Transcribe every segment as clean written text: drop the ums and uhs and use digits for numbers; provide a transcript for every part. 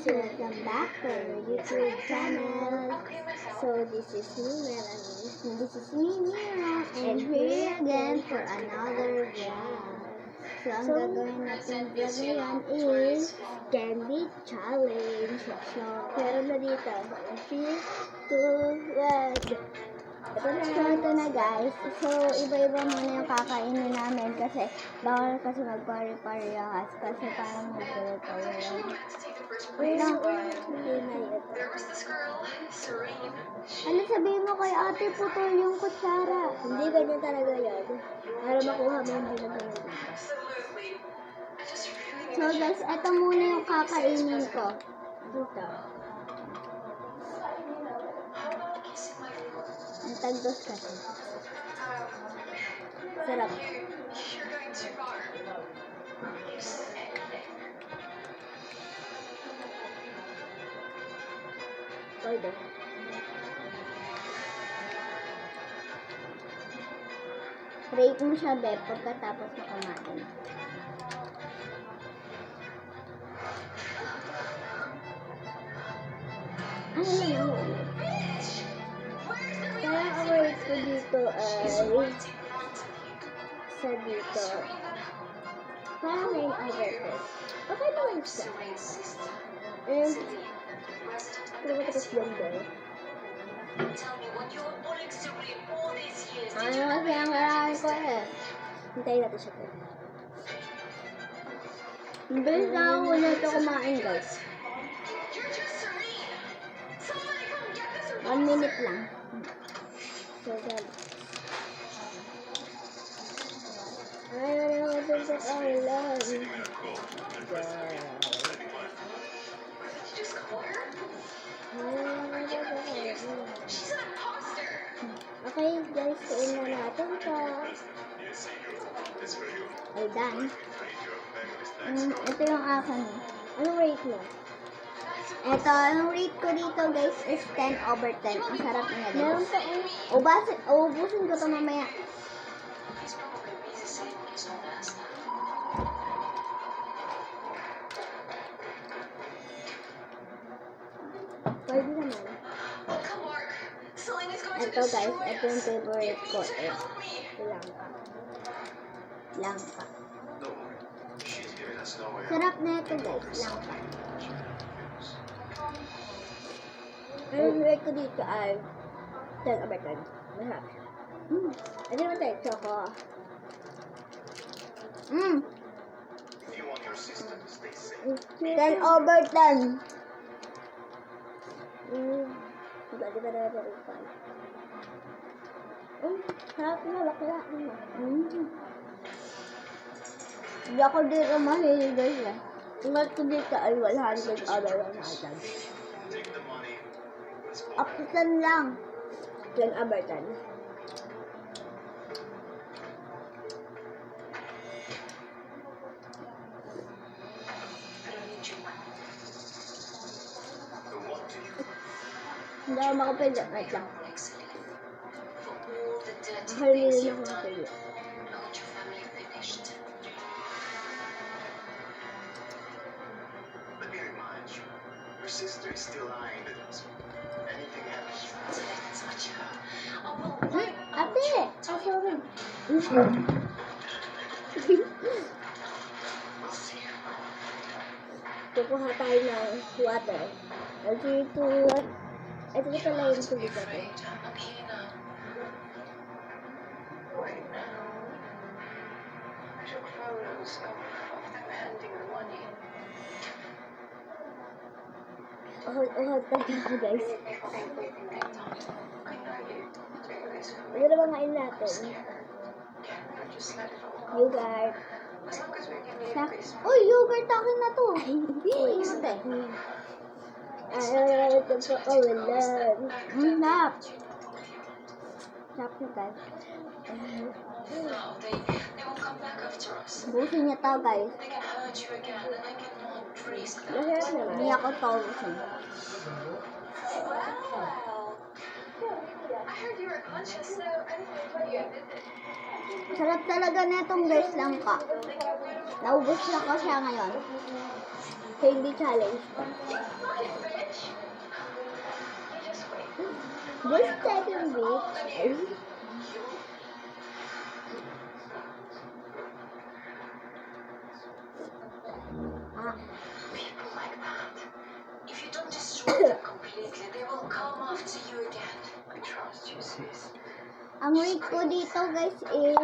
guys, welcome back to our YouTube channel. So this is me, Melanie. And this is me, Mira. And here again for another vlog. So ang gagawin natin vlog ngayon is candy challenge. So meron na dito. 3, 2, 1. So ito na guys. So iba-iba muna yung kakainin namin kasi bawal kasi magpare-parehas kasi parang magpare-parehas. Wait lang. Hindi na ito. Ano sabihin mo kay ate, putol yung kutsara? Hindi ganyan talaga yan. Para makuha mo yung ginagawa. So guys, ito muna yung kakainin ko. Dito. Ang tagdos kasi. Sarap. Pwede. Rate mo siya, Beb, pagkatapos mo kumain. Ano na yun? Kaya ang rate ko dito ay sa dito. Parang may overhead. Okay naman siya. And pero matapos lang daw. Ano kasi ang kailangan ko eh. Hintayin natin siya po. Bilis na ako na ito kumain guys. 1 minute lang. So guys. Ayaw na ako sa kalan. Okay guys, kain na natin ito. Ay, done. Ito yung akin. Anong rate mo? Ito, ang rate ko dito guys is 10/10. Ang sarap niya din. Meron pa ubusin ko ito mamaya. Pwede naman. Ito guys, ito yung favorite ko. Langka. Langka. Sarap na ito guys, langka. Ang rate ko dito ay 10/10. Masarap. Ano naman tayo? Choco. 10/10. Di ba na rin pa? Sarap na, bakla. Hindi ako dito mahilig guys eh. Ang rate ko dito ay 100/100. Up to 10 lang. 10/10. Hindi ako makapili. Wait lang. Halili na ako makapili. Your sister is still lying to us. Anything happens. Ate! Oh, sorry. Kukuha tayo ng water. Ito pala yung tubig natin. Hold tayo guys. Ano na ba kain natin? Yogurt. Uy, yogurt akin na to. Uy, ate. Ito po kawalan. Nap. Nap na guys. Busin niya tao guys. Masarap naman. Hindi ako tawusin. Sarap talaga netong guys langka. Naubos na ko siya ngayon. Candy challenge pa. This second week, People like that. If you don't destroy them completely, they will come after you again. I trust you, sis. ang rate ko dito guys is,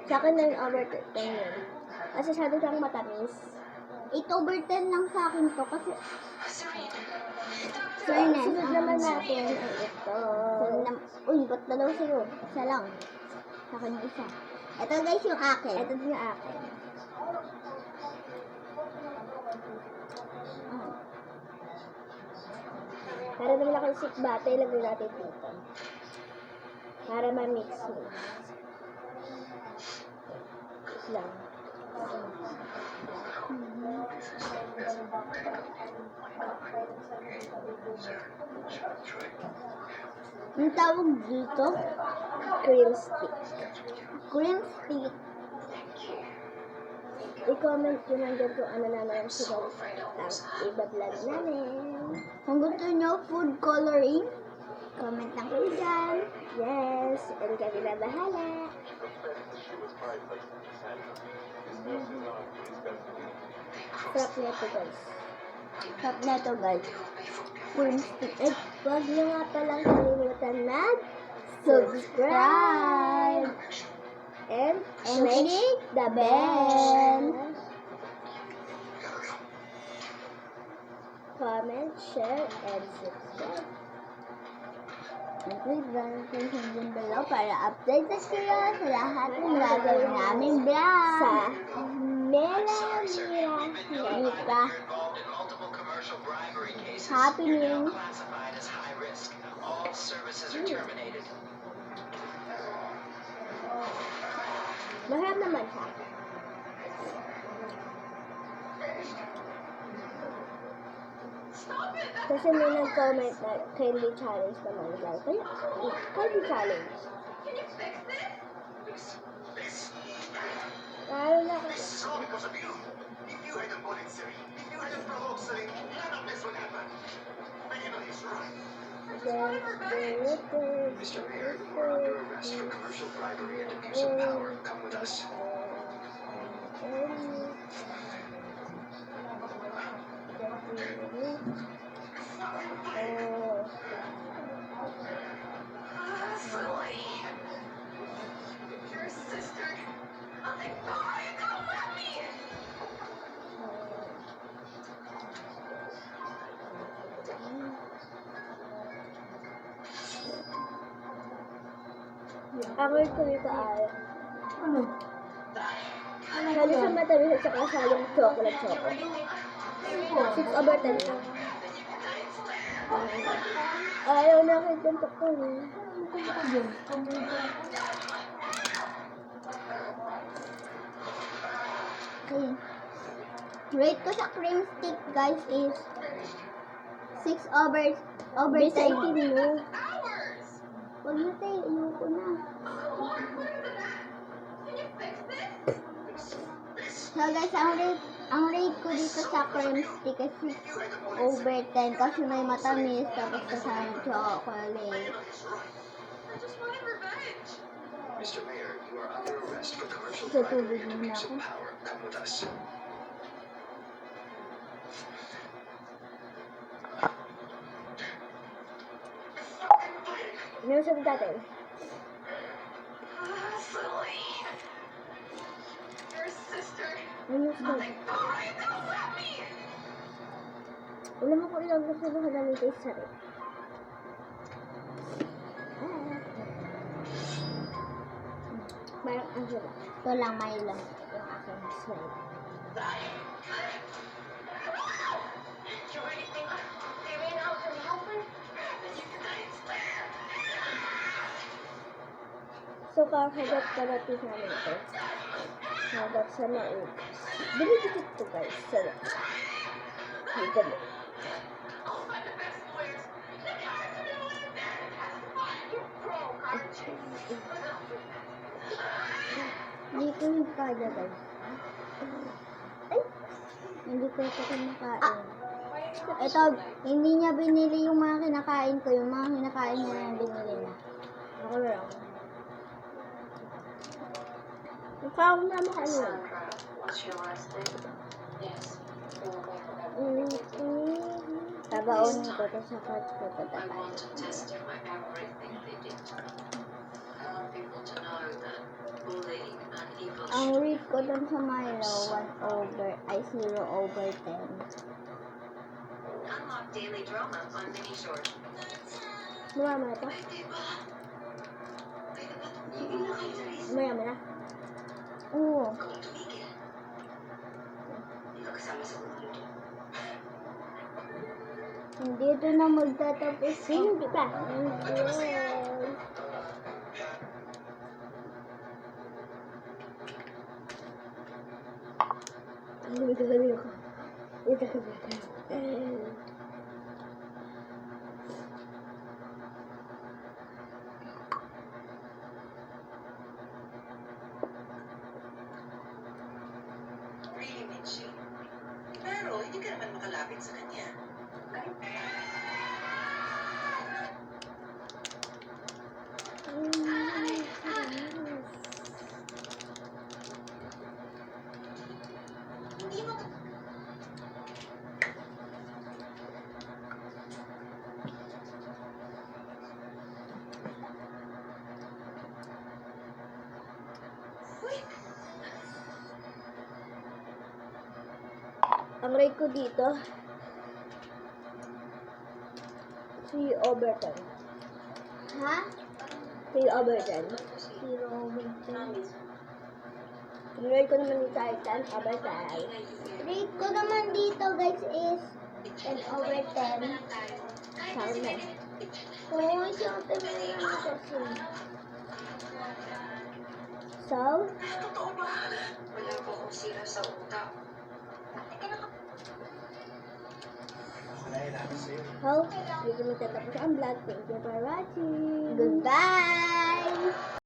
sa akin 9 over 10 yun. Kasi masyado siyang matamis. 8 over 10 lang sa akin to kasi Serene, sunod naman natin ay ito. Uy, ba't dalawa sa'yo? Isa lang. Sa akin yung isa. Ito guys yung akin. Ito din yung akin. Para naman ako sweet bata, ilagay natin dito. Para ma-mix mo. Wait lang. Ang tawag dito? Cream stick. Cream stick. I-comment nyo lang dyan kung ano naman ang sugal. Tapos iba-vlog namin. Kung gusto nyo food coloring, comment lang kayo dyan. Yes, and kami na bahala. Sarap na ito guys. Sarap na ito guys. Cream stick. At huwag nyo nga palang kalimutan mag-subscribe. And click the bell. Comment, share, and subscribe. And click the notification below para update na kayo sa lahat ng gagawin namin vlog. Sa Mela Mira happening. All services are terminated. Mahirap naman siya. Kasi may nag-comment na candy challenge naman guys. Kaya, candy challenge. Lalo na This is all because of you. If you hadn't bullied Siri, if you hadn't provoked Siri, none of this would happen. But you know he's right. Mr. Mayor, you are under arrest for commercial bribery and abuse of power. Come with us. Your sister. Oh my God, you don't let me. Ako ito dito ay lalo sa matamis at saka salong chocolate. 6 over 10 lang. Ayaw na kayo dyan ko eh. Okay. Rate ko sa cream stick guys is 6 over 10. Bisa itin mo. Huwag na tayo, ayoko na. So guys, ang rate ko dito sa cream stick is 6 over 10 kasi may matamis tapos kasama chocolate. I just wanted revenge. Mr. Mayor, you are under arrest for commercial Sa bribery tubig and muna abuse ako. of power. Come with us. Ano sabi natin? Celine. Your sister. Ano Oh sabi? my God, you don't let me. Wala mo ko ilang gusto na namin tayo sa rin. Parang ang sarap. Ito lang, may lang. Yung aking slide. Do anything. They ran out from helping. So, kakagat ka natin namin ito. Kagat sa maubos. Dili-dikit to guys. Sarap. Dito mo. Dito yung kada guys. Ay! Hindi ko ito kinakain. Ito, hindi niya binili yung mga kinakain ko. Yung mga kinakain niya yung binili niya. Ako lang. Ikaw na makain. Sandra, what's your last name? Yes. You will wait for Tabaonin ko to sa cards ko. I want to testify everything they did. I want people to know that bullying and evil Ang rate ko dun sa Milo, 0/10. Unlock daily drama on Mini Short. Mura mo na to? Mura mo na? Oo. Kung tumigil, hindi ka kasama sa mundo. Hindi ito na magtatapos. Hindi pa. Hindi. Ito ko. Ito ko. Really, Mitchie? Pero hindi ka naman makalapit sa kanya. Hindi mo Ang rate ko dito, 3/10. Ha? 3/10. 3/10. Ang rate ko naman dito ay 10/10. Rate ko naman dito guys is 10/10. Sabi na. Oo, siyempre mo naman kasi. So, Totoo ba? Wala po akong sira sa utak. hope dito magtatapos ang vlog. Thank you for watching. Goodbye!